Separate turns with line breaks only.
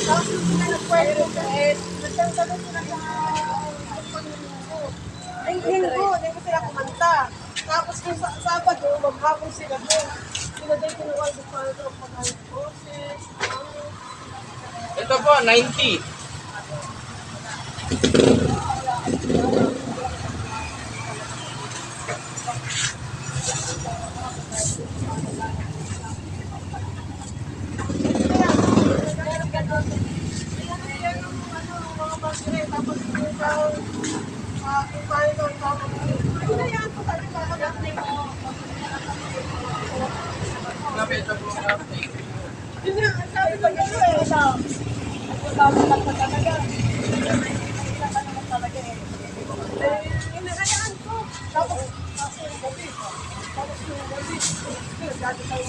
Tapos sila nag-pwede kahit nagtanong sila sa linggo. Ay, linggo sila kumanta. Tapos kung sa Sabado, maghapon sila doon. Sila din kinuha sa Father of Paghalang Process.
Ito po, 90. Ito po,
Sabi ko nyo hinahayaan ko. Tapos yung gabi. Tapos yung gabi. Dati tayo